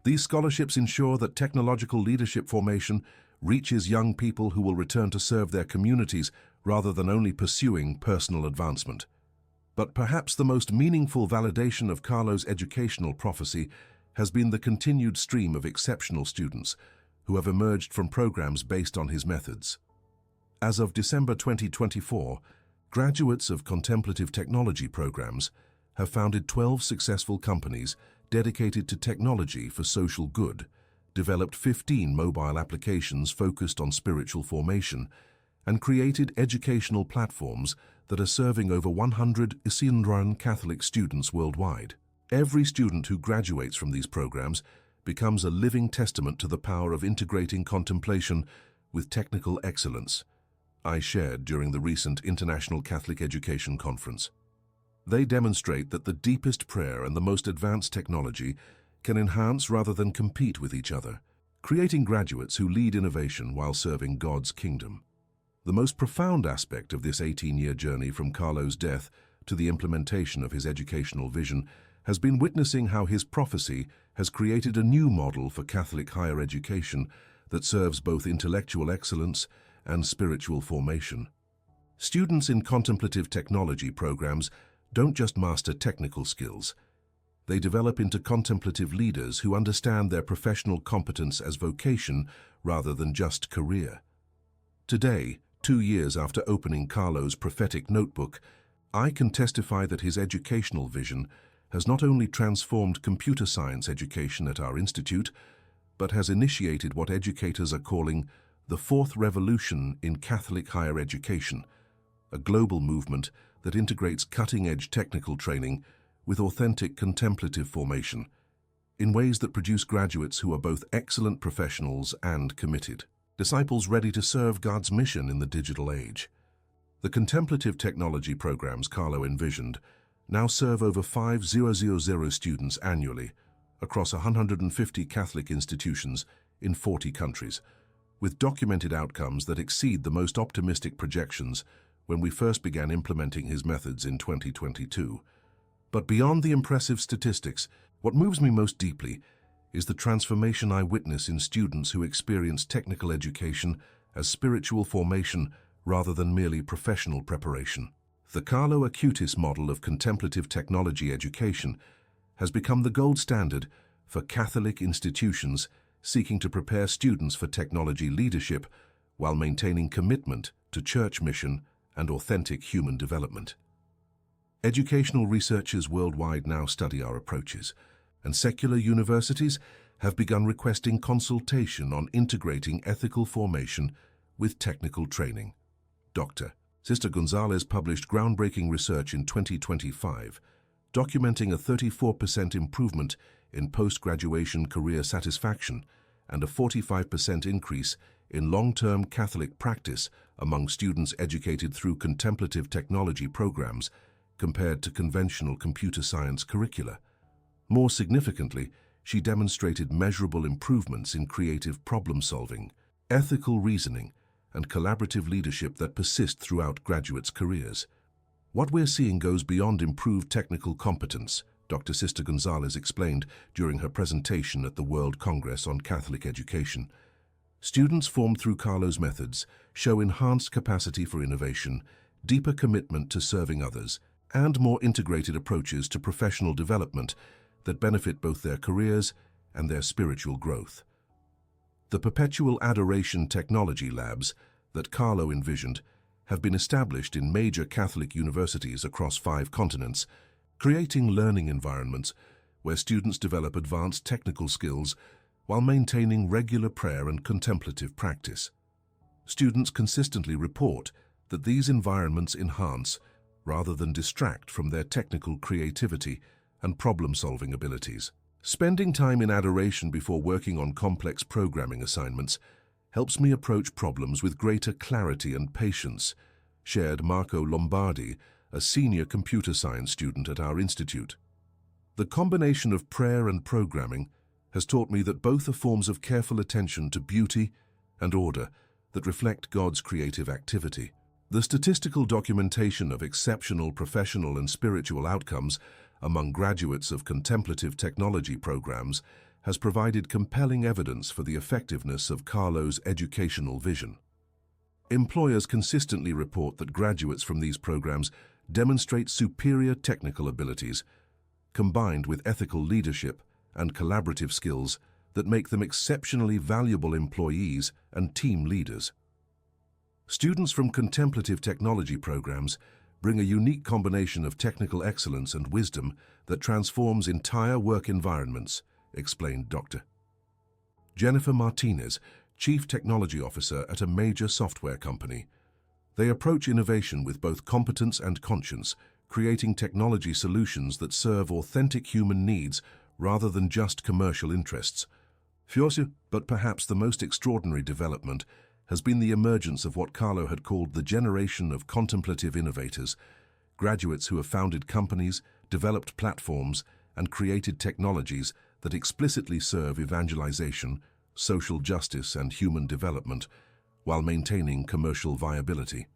These scholarships ensure that technological leadership formation reaches young people who will return to serve their communities rather than only pursuing personal advancement. But perhaps the most meaningful validation of Carlo's educational prophecy has been the continued stream of exceptional students who have emerged from programs based on his methods. As of December 2024, graduates of contemplative technology programs have founded 12 successful companies dedicated to technology for social good, developed 15 mobile applications focused on spiritual formation, and created educational platforms that are serving over 100 Isinran Catholic students worldwide. Every student who graduates from these programs becomes a living testament to the power of integrating contemplation with technical excellence, I shared during the recent International Catholic Education Conference. They demonstrate that the deepest prayer and the most advanced technology can enhance rather than compete with each other, creating graduates who lead innovation while serving God's kingdom. The most profound aspect of this 18-year journey from Carlo's death to the implementation of his educational vision has been witnessing how his prophecy has created a new model for Catholic higher education that serves both intellectual excellence and spiritual formation. Students in contemplative technology programs don't just master technical skills. They develop into contemplative leaders who understand their professional competence as vocation rather than just career. Today, 2 years after opening Carlo's prophetic notebook, I can testify that his educational vision has not only transformed computer science education at our institute, but has initiated what educators are calling the fourth revolution in Catholic higher education, a global movement that integrates cutting-edge technical training with authentic contemplative formation in ways that produce graduates who are both excellent professionals and committed, disciples ready to serve God's mission in the digital age. The contemplative technology programs Carlo envisioned now serve over 5,000 students annually across 150 Catholic institutions in 40 countries, with documented outcomes that exceed the most optimistic projections when we first began implementing his methods in 2022. But beyond the impressive statistics, what moves me most deeply is the transformation I witness in students who experience technical education as spiritual formation rather than merely professional preparation. The Carlo Acutis model of contemplative technology education has become the gold standard for Catholic institutions seeking to prepare students for technology leadership while maintaining commitment to church mission and authentic human development. Educational researchers worldwide now study our approaches, and secular universities have begun requesting consultation on integrating ethical formation with technical training. Dr. Sister Gonzalez published groundbreaking research in 2025, documenting a 34% improvement in post-graduation career satisfaction and a 45% increase in long-term Catholic practice among students educated through contemplative technology programs compared to conventional computer science curricula. More significantly, she demonstrated measurable improvements in creative problem-solving, ethical reasoning, and collaborative leadership that persist throughout graduates' careers. What we're seeing goes beyond improved technical competence, Dr. Sister Gonzalez explained during her presentation at the World Congress on Catholic Education. Students formed through Carlo's methods show enhanced capacity for innovation, deeper commitment to serving others, and more integrated approaches to professional development that benefit both their careers and their spiritual growth. The perpetual adoration technology labs that Carlo envisioned have been established in major Catholic universities across 5 continents, creating learning environments where students develop advanced technical skills while maintaining regular prayer and contemplative practice. Students consistently report that these environments enhance rather than distract from their technical creativity and problem-solving abilities. Spending time in adoration before working on complex programming assignments helps me approach problems with greater clarity and patience, shared Marco Lombardi, a senior computer science student at our institute. The combination of prayer and programming has taught me that both are forms of careful attention to beauty and order that reflect God's creative activity. The statistical documentation of exceptional professional and spiritual outcomes among graduates of contemplative technology programs has provided compelling evidence for the effectiveness of Carlo's educational vision. Employers consistently report that graduates from these programs demonstrate superior technical abilities, combined with ethical leadership and collaborative skills that make them exceptionally valuable employees and team leaders. Students from contemplative technology programs bring a unique combination of technical excellence and wisdom that transforms entire work environments, explained Dr. Jennifer Martinez, Chief Technology Officer at a major software company. They approach innovation with both competence and conscience, creating technology solutions that serve authentic human needs rather than just commercial interests. But perhaps the most extraordinary development has been the emergence of what Carlo had called the generation of contemplative innovators, graduates who have founded companies, developed platforms, and created technologies that explicitly serve evangelization, social justice, and human development, while maintaining commercial viability.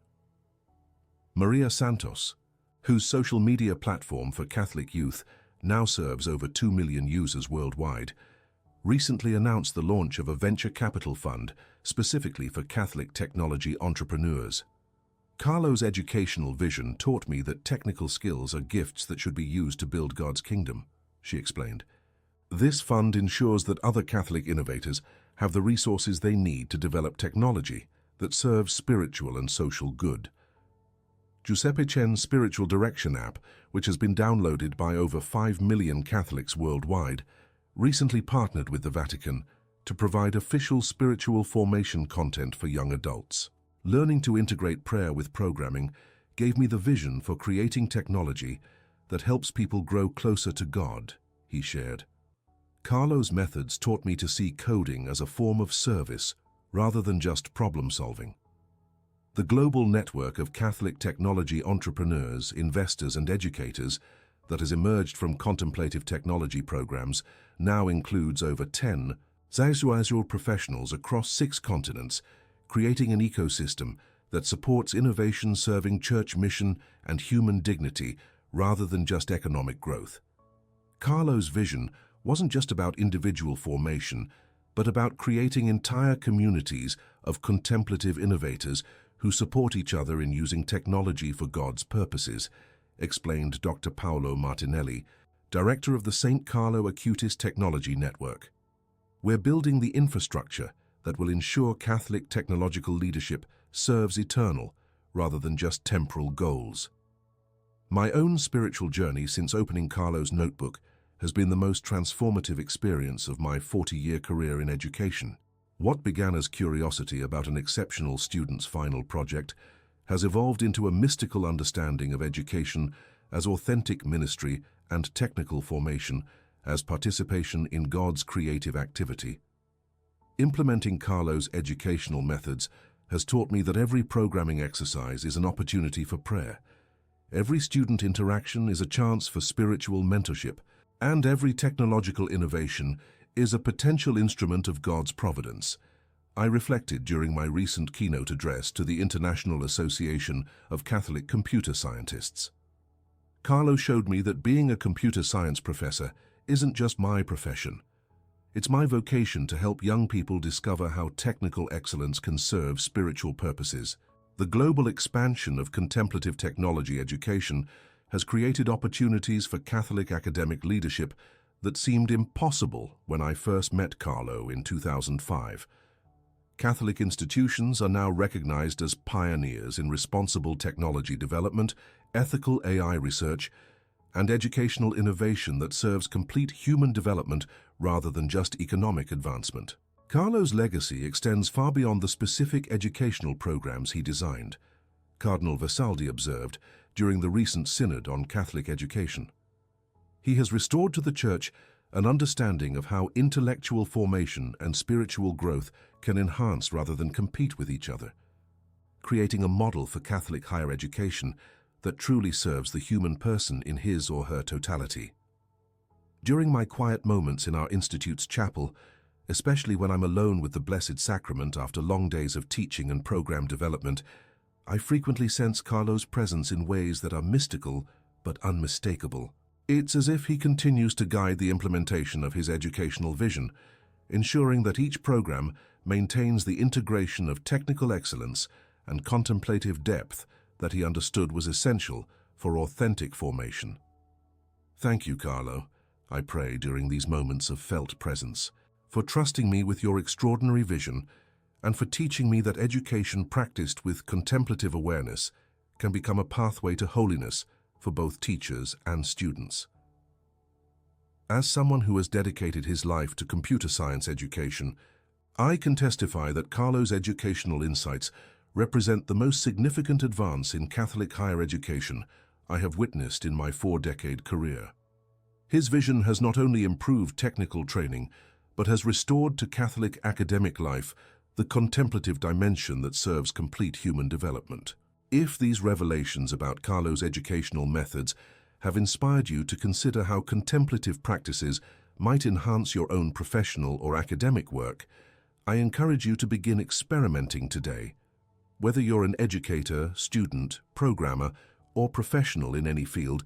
Maria Santos, whose social media platform for Catholic youth now serves over 2 million users worldwide, recently announced the launch of a venture capital fund specifically for Catholic technology entrepreneurs. Carlo's educational vision taught me that technical skills are gifts that should be used to build God's kingdom, she explained. This fund ensures that other Catholic innovators have the resources they need to develop technology that serves spiritual and social good. Giuseppe Chen's Spiritual Direction app, which has been downloaded by over 5 million Catholics worldwide, recently partnered with the Vatican to provide official spiritual formation content for young adults. Learning to integrate prayer with programming gave me the vision for creating technology that helps people grow closer to God, he shared. Carlo's methods taught me to see coding as a form of service rather than just problem-solving. The global network of Catholic technology entrepreneurs, investors, and educators that has emerged from contemplative technology programs now includes over 10 Casual professionals across 6 continents, creating an ecosystem that supports innovation serving church mission and human dignity rather than just economic growth. Carlo's vision wasn't just about individual formation, but about creating entire communities of contemplative innovators who support each other in using technology for God's purposes, explained Dr. Paolo Martinelli, director of the St. Carlo Acutis Technology Network. We're building the infrastructure that will ensure Catholic technological leadership serves eternal rather than just temporal goals. My own spiritual journey since opening Carlo's notebook has been the most transformative experience of my 40-year career in education. What began as curiosity about an exceptional student's final project has evolved into a mystical understanding of education as authentic ministry and technical formation as participation in God's creative activity. Implementing Carlo's educational methods has taught me that every programming exercise is an opportunity for prayer. Every student interaction is a chance for spiritual mentorship, and every technological innovation is a potential instrument of God's providence. I reflected during my recent keynote address to the International Association of Catholic Computer Scientists. Carlo showed me that being a computer science professor isn't just my profession. It's my vocation to help young people discover how technical excellence can serve spiritual purposes. The global expansion of contemplative technology education has created opportunities for Catholic academic leadership that seemed impossible when I first met Carlo in 2005. Catholic institutions are now recognized as pioneers in responsible technology development, ethical AI research, and educational innovation that serves complete human development rather than just economic advancement. Carlo's legacy extends far beyond the specific educational programs he designed, Cardinal Vasaldi observed during the recent Synod on Catholic Education. He has restored to the Church an understanding of how intellectual formation and spiritual growth can enhance rather than compete with each other, creating a model for Catholic higher education that truly serves the human person in his or her totality. During my quiet moments in our Institute's chapel, especially when I'm alone with the Blessed Sacrament after long days of teaching and program development, I frequently sense Carlo's presence in ways that are mystical but unmistakable. It's as if he continues to guide the implementation of his educational vision, ensuring that each program maintains the integration of technical excellence and contemplative depth that he understood was essential for authentic formation. Thank you, Carlo, I pray during these moments of felt presence, for trusting me with your extraordinary vision and for teaching me that education practiced with contemplative awareness can become a pathway to holiness for both teachers and students. As someone who has dedicated his life to computer science education, I can testify that Carlo's educational insights represent the most significant advance in Catholic higher education I have witnessed in my 4-decade career. His vision has not only improved technical training, but has restored to Catholic academic life the contemplative dimension that serves complete human development. If these revelations about Carlo's educational methods have inspired you to consider how contemplative practices might enhance your own professional or academic work, I encourage you to begin experimenting today. Whether you're an educator, student, programmer, or professional in any field,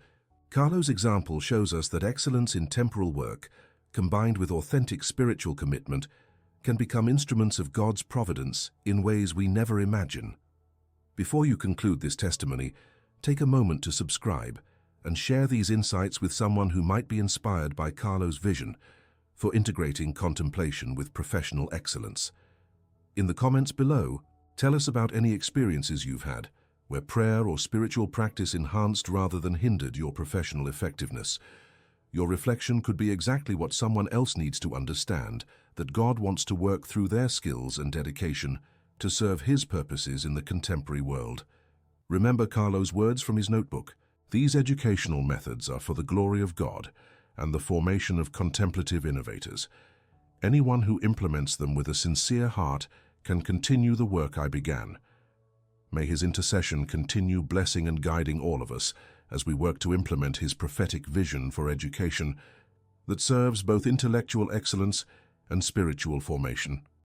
Carlo's example shows us that excellence in temporal work, combined with authentic spiritual commitment, can become instruments of God's providence in ways we never imagine. Before you conclude this testimony, take a moment to subscribe and share these insights with someone who might be inspired by Carlo's vision for integrating contemplation with professional excellence. In the comments below, tell us about any experiences you've had where prayer or spiritual practice enhanced rather than hindered your professional effectiveness. Your reflection could be exactly what someone else needs to understand, that God wants to work through their skills and dedication to serve His purposes in the contemporary world. Remember Carlo's words from his notebook. These educational methods are for the glory of God and the formation of contemplative innovators. Anyone who implements them with a sincere heart can continue the work I began. May His intercession continue blessing and guiding all of us as we work to implement His prophetic vision for education that serves both intellectual excellence and spiritual formation.